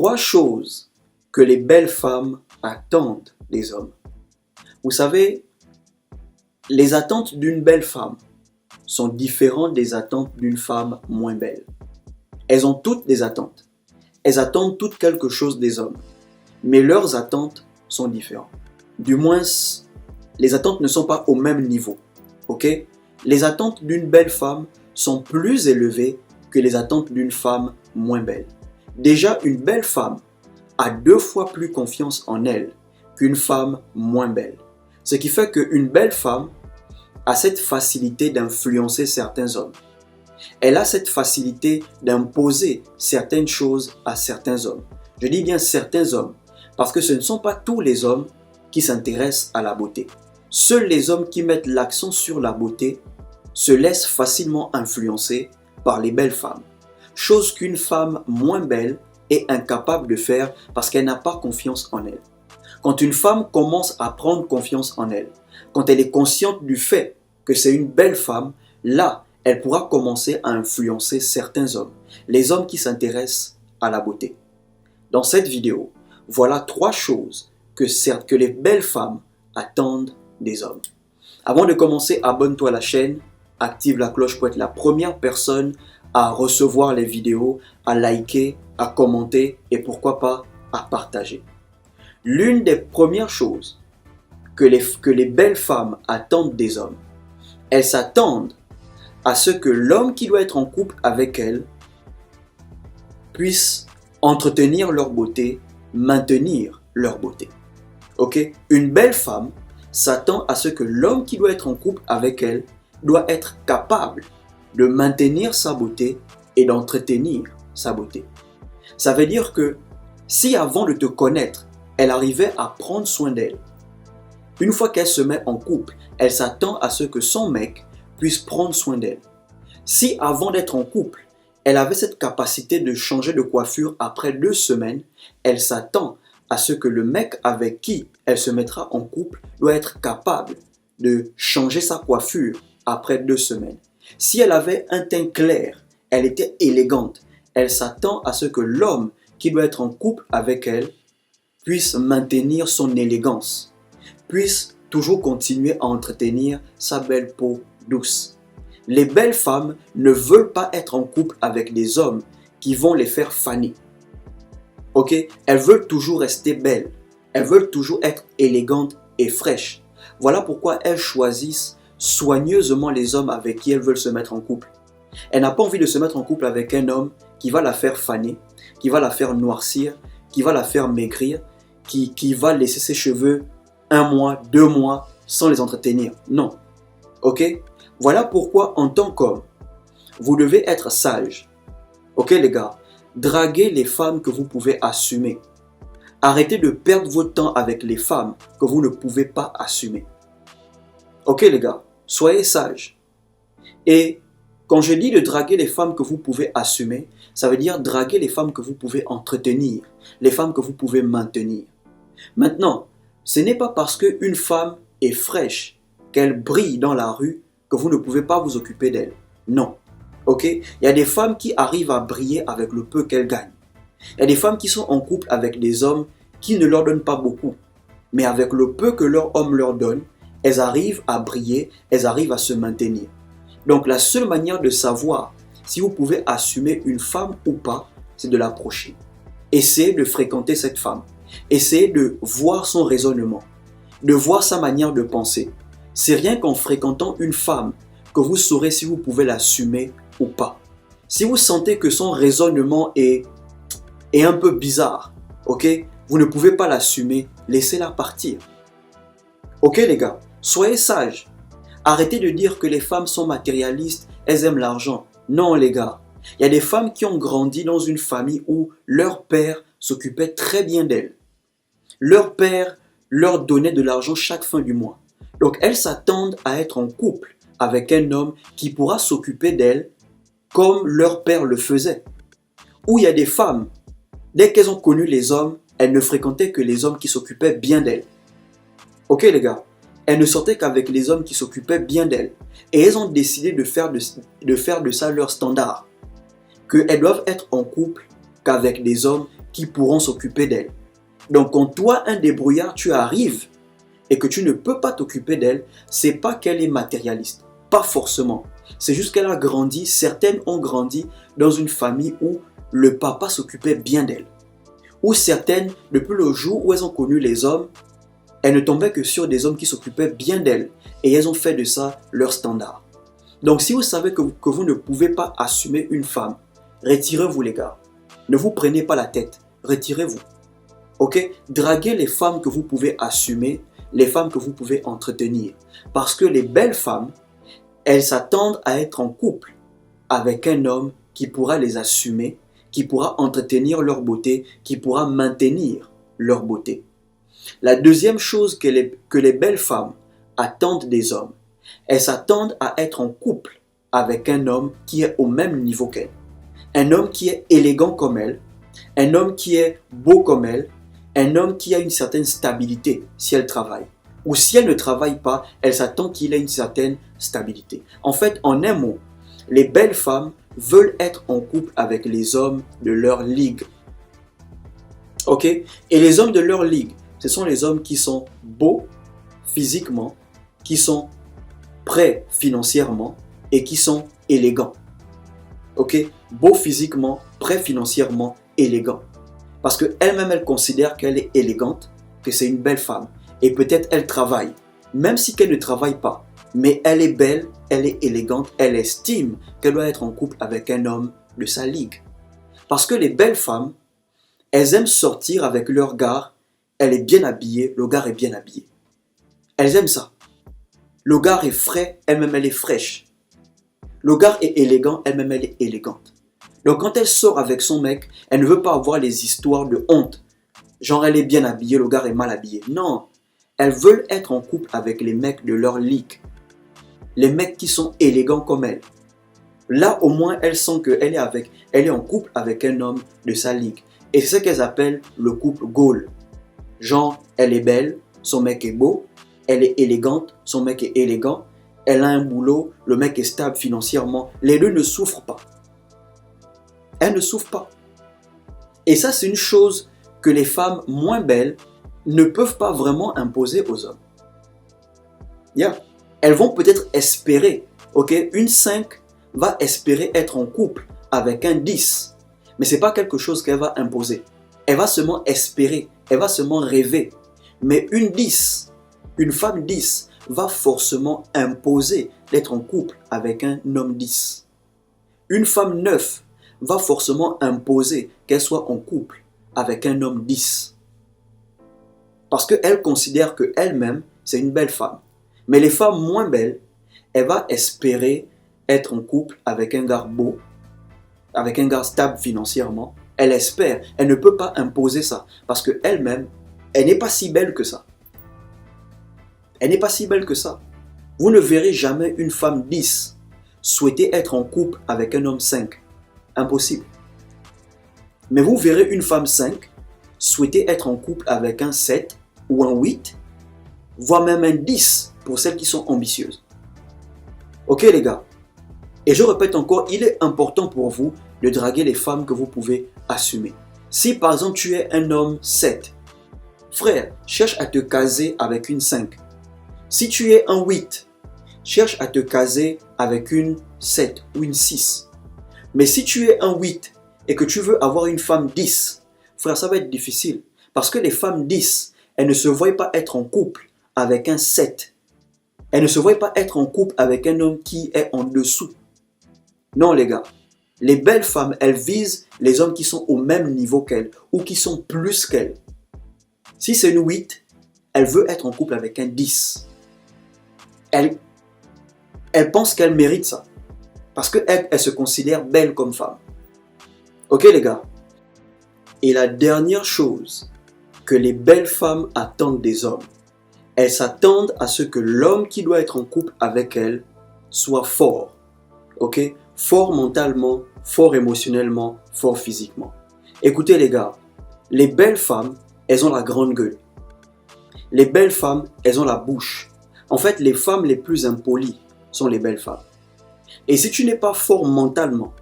3 choses que les belles femmes attendent des hommes. Vous savez, les attentes d'une belle femme sont différentes des attentes d'une femme moins belle. Elles ont toutes des attentes. Elles attendent toutes quelque chose des hommes. Mais leurs attentes sont différentes. Du moins, les attentes ne sont pas au même niveau. Ok? Les attentes d'une belle femme sont plus élevées que les attentes d'une femme moins belle. Déjà, une belle femme a 2 fois plus confiance en elle qu'une femme moins belle. Ce qui fait qu'une belle femme a cette facilité d'influencer certains hommes. Elle a cette facilité d'imposer certaines choses à certains hommes. Je dis bien certains hommes, parce que ce ne sont pas tous les hommes qui s'intéressent à la beauté. Seuls les hommes qui mettent l'accent sur la beauté se laissent facilement influencer par les belles femmes. Chose qu'une femme moins belle est incapable de faire parce qu'elle n'a pas confiance en elle. Quand une femme commence à prendre confiance en elle, quand elle est consciente du fait que c'est une belle femme, là, elle pourra commencer à influencer certains hommes, les hommes qui s'intéressent à la beauté. Dans cette vidéo, voilà 3 choses que les belles femmes attendent des hommes. Avant de commencer, abonne-toi à la chaîne, active la cloche pour être la première personne à recevoir les vidéos, à liker, à commenter et pourquoi pas à partager. L'une des premières choses que les belles femmes attendent des hommes, elles s'attendent à ce que l'homme qui doit être en couple avec elles puisse entretenir leur beauté, maintenir leur beauté. Ok? Une belle femme s'attend à ce que l'homme qui doit être en couple avec elle doit être capable de maintenir sa beauté et d'entretenir sa beauté. Ça veut dire que si avant de te connaître, elle arrivait à prendre soin d'elle, une fois qu'elle se met en couple, elle s'attend à ce que son mec puisse prendre soin d'elle. Si avant d'être en couple, elle avait cette capacité de changer de coiffure après 2 semaines, elle s'attend à ce que le mec avec qui elle se mettra en couple doit être capable de changer sa coiffure après 2 semaines. Si elle avait un teint clair, elle était élégante, elle s'attend à ce que l'homme qui doit être en couple avec elle puisse maintenir son élégance, puisse toujours continuer à entretenir sa belle peau douce. Les belles femmes ne veulent pas être en couple avec des hommes qui vont les faire faner. Ok? Elles veulent toujours rester belles. Elles veulent toujours être élégantes et fraîches. Voilà pourquoi elles choisissent soigneusement les hommes avec qui elles veulent se mettre en couple. Elle n'a pas envie de se mettre en couple avec un homme qui va la faire faner, qui va la faire noircir, qui va la faire maigrir, qui va laisser ses cheveux 1 mois, 2 mois sans les entretenir. Non. Ok? Voilà pourquoi en tant qu'homme, vous devez être sage. Ok les gars? Draguez les femmes que vous pouvez assumer. Arrêtez de perdre votre temps avec les femmes que vous ne pouvez pas assumer. Ok les gars? Soyez sages. Et quand je dis de draguer les femmes que vous pouvez assumer, ça veut dire draguer les femmes que vous pouvez entretenir, les femmes que vous pouvez maintenir. Maintenant, ce n'est pas parce qu'une femme est fraîche, qu'elle brille dans la rue, que vous ne pouvez pas vous occuper d'elle. Non. Ok? Il y a des femmes qui arrivent à briller avec le peu qu'elles gagnent. Il y a des femmes qui sont en couple avec des hommes qui ne leur donnent pas beaucoup. Mais avec le peu que leur homme leur donne, elles arrivent à briller, elles arrivent à se maintenir. Donc la seule manière de savoir si vous pouvez assumer une femme ou pas, c'est de l'approcher. Essayez de fréquenter cette femme. Essayez de voir son raisonnement, de voir sa manière de penser. C'est rien qu'en fréquentant une femme que vous saurez si vous pouvez l'assumer ou pas. Si vous sentez que son raisonnement est un peu bizarre, ok, vous ne pouvez pas l'assumer, laissez-la partir. Ok les gars, soyez sages. Arrêtez de dire que les femmes sont matérialistes, elles aiment l'argent. Non les gars, il y a des femmes qui ont grandi dans une famille où leur père s'occupait très bien d'elles. Leur père leur donnait de l'argent chaque fin du mois. Donc elles s'attendent à être en couple avec un homme qui pourra s'occuper d'elles comme leur père le faisait. Ou il y a des femmes, dès qu'elles ont connu les hommes, elles ne fréquentaient que les hommes qui s'occupaient bien d'elles. Ok les gars, elles ne sortaient qu'avec les hommes qui s'occupaient bien d'elles. Et elles ont décidé de faire de ça leur standard. Qu'elles doivent être en couple qu'avec des hommes qui pourront s'occuper d'elle. Donc quand toi, un débrouillard, tu arrives et que tu ne peux pas t'occuper d'elle, c'est pas qu'elle est matérialiste, pas forcément. C'est juste qu'elle a grandi, certaines ont grandi dans une famille où le papa s'occupait bien d'elle. Ou certaines, depuis le jour où elles ont connu les hommes, elles ne tombaient que sur des hommes qui s'occupaient bien d'elles et elles ont fait de ça leur standard. Donc si vous savez que vous ne pouvez pas assumer une femme, retirez-vous les gars. Ne vous prenez pas la tête, retirez-vous. Ok? Draguez les femmes que vous pouvez assumer, les femmes que vous pouvez entretenir. Parce que les belles femmes, elles s'attendent à être en couple avec un homme qui pourra les assumer, qui pourra entretenir leur beauté, qui pourra maintenir leur beauté. La deuxième chose que les belles femmes attendent des hommes, elles s'attendent à être en couple avec un homme qui est au même niveau qu'elles. Un homme qui est élégant comme elle, un homme qui est beau comme elle, un homme qui a une certaine stabilité si elle travaille. Ou si elle ne travaille pas, elle s'attend qu'il ait une certaine stabilité. En fait, en un mot, les belles femmes veulent être en couple avec les hommes de leur ligue. Ok? Et les hommes de leur ligue, ce sont les hommes qui sont beaux physiquement, qui sont prêts financièrement et qui sont élégants. Ok? Beau physiquement, prêt financièrement, élégant. Parce qu'elle-même, elle considère qu'elle est élégante, que c'est une belle femme. Et peut-être elle travaille, même si qu'elle ne travaille pas. Mais elle est belle, elle est élégante, elle estime qu'elle doit être en couple avec un homme de sa ligue. Parce que les belles femmes, elles aiment sortir avec leur gars, elle est bien habillée, le gars est bien habillé. Elles aiment ça. Le gars est frais, elle-même elle est fraîche. Le gars est élégant, elle-même elle est élégante. Donc quand elle sort avec son mec, elle ne veut pas avoir les histoires de honte. Genre elle est bien habillée, le gars est mal habillé. Non, elles veulent être en couple avec les mecs de leur ligue. Les mecs qui sont élégants comme elle. Là au moins elles sentent qu'elle est en couple avec un homme de sa ligue. Et c'est ce qu'elles appellent le couple goal. Genre elle est belle, son mec est beau, elle est élégante, son mec est élégant, elle a un boulot, le mec est stable financièrement. Les deux ne souffrent pas. Elles ne souffrent pas. Et ça, c'est une chose que les femmes moins belles ne peuvent pas vraiment imposer aux hommes. Yeah. Elles vont peut-être espérer, ok, une 5 va espérer être en couple avec un 10, mais ce n'est pas quelque chose qu'elle va imposer. Elle va seulement espérer, elle va seulement rêver. Mais une 10, une femme 10, va forcément imposer d'être en couple avec un homme 10. Une femme 9 va forcément imposer qu'elle soit en couple avec un homme 10. Parce qu'elle considère qu'elle-même, c'est une belle femme. Mais les femmes moins belles, elle va espérer être en couple avec un gars beau, avec un gars stable financièrement. Elle espère, elle ne peut pas imposer ça. Parce qu'elle-même, elle n'est pas si belle que ça. Elle n'est pas si belle que ça. Vous ne verrez jamais une femme 10 souhaiter être en couple avec un homme 5. Impossible. Mais vous verrez une femme 5 souhaiter être en couple avec un 7 ou un 8, voire même un 10 pour celles qui sont ambitieuses. Ok les gars? Et je répète encore, il est important pour vous de draguer les femmes que vous pouvez assumer. Si par exemple tu es un homme 7, frère, cherche à te caser avec une 5. Si tu es un 8, cherche à te caser avec une 7 ou une 6. Mais si tu es un 8 et que tu veux avoir une femme 10, frère, ça va être difficile. Parce que les femmes 10, elles ne se voient pas être en couple avec un 7. Elles ne se voient pas être en couple avec un homme qui est en dessous. Non les gars, les belles femmes, elles visent les hommes qui sont au même niveau qu'elles ou qui sont plus qu'elles. Si c'est une 8, elle veut être en couple avec un 10. Elle pense qu'elle mérite ça. Parce qu'elle se considère belle comme femme. Ok les gars? Et la dernière chose que les belles femmes attendent des hommes, elles s'attendent à ce que l'homme qui doit être en couple avec elles soit fort. Ok? Fort mentalement, fort émotionnellement, fort physiquement. Écoutez les gars, les belles femmes, elles ont la grande gueule. Les belles femmes, elles ont la bouche. En fait, les femmes les plus impolies sont les belles femmes. Et si tu n'es pas fort mentalement,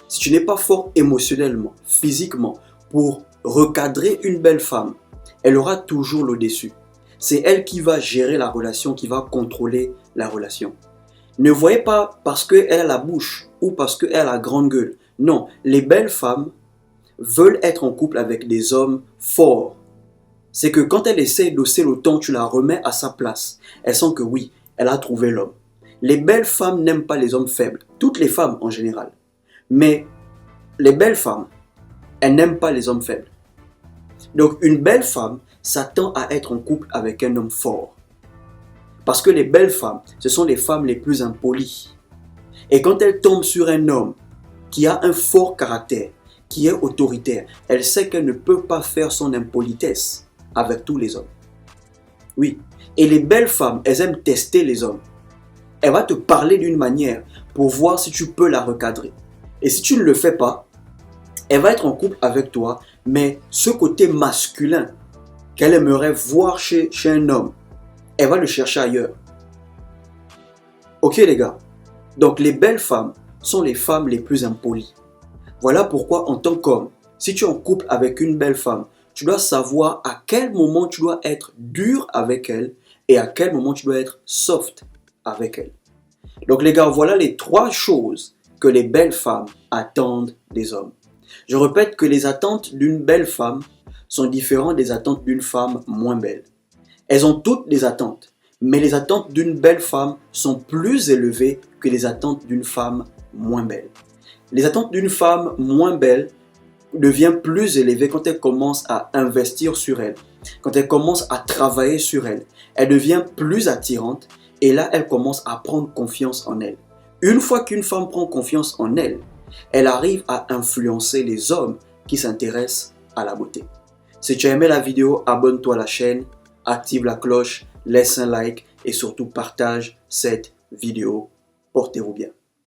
si tu n'es pas fort émotionnellement, physiquement, pour recadrer une belle femme, elle aura toujours le dessus. C'est elle qui va gérer la relation, qui va contrôler la relation. Ne voyez pas parce qu'elle a la bouche ou parce qu'elle a la grande gueule. Non, les belles femmes veulent être en couple avec des hommes forts. C'est que quand elle essaie d'hausser le ton, tu la remets à sa place. Elle sent que oui, elle a trouvé l'homme. Les belles femmes n'aiment pas les hommes faibles. Toutes les femmes en général. Mais les belles femmes, elles n'aiment pas les hommes faibles. Donc une belle femme s'attend à être en couple avec un homme fort. Parce que les belles femmes, ce sont les femmes les plus impolies. Et quand elles tombent sur un homme qui a un fort caractère, qui est autoritaire, elle sait qu'elle ne peut pas faire son impolitesse avec tous les hommes. Oui. Et les belles femmes, elles aiment tester les hommes. Elle va te parler d'une manière pour voir si tu peux la recadrer. Et si tu ne le fais pas, elle va être en couple avec toi, mais ce côté masculin qu'elle aimerait voir chez un homme, elle va le chercher ailleurs. Ok les gars? Donc les belles femmes sont les femmes les plus impolies. Voilà pourquoi en tant qu'homme, si tu es en couple avec une belle femme, tu dois savoir à quel moment tu dois être dur avec elle et à quel moment tu dois être soft avec elle. Donc les gars, voilà les 3 choses que les belles femmes attendent des hommes. Je répète que les attentes d'une belle femme sont différentes des attentes d'une femme moins belle. Elles ont toutes des attentes, mais les attentes d'une belle femme sont plus élevées que les attentes d'une femme moins belle. Les attentes d'une femme moins belle deviennent plus élevées quand elle commence à investir sur elle, quand elle commence à travailler sur elle. Elle devient plus attirante et là, elle commence à prendre confiance en elle. Une fois qu'une femme prend confiance en elle, elle arrive à influencer les hommes qui s'intéressent à la beauté. Si tu as aimé la vidéo, abonne-toi à la chaîne, active la cloche, laisse un like et surtout partage cette vidéo. Portez-vous bien.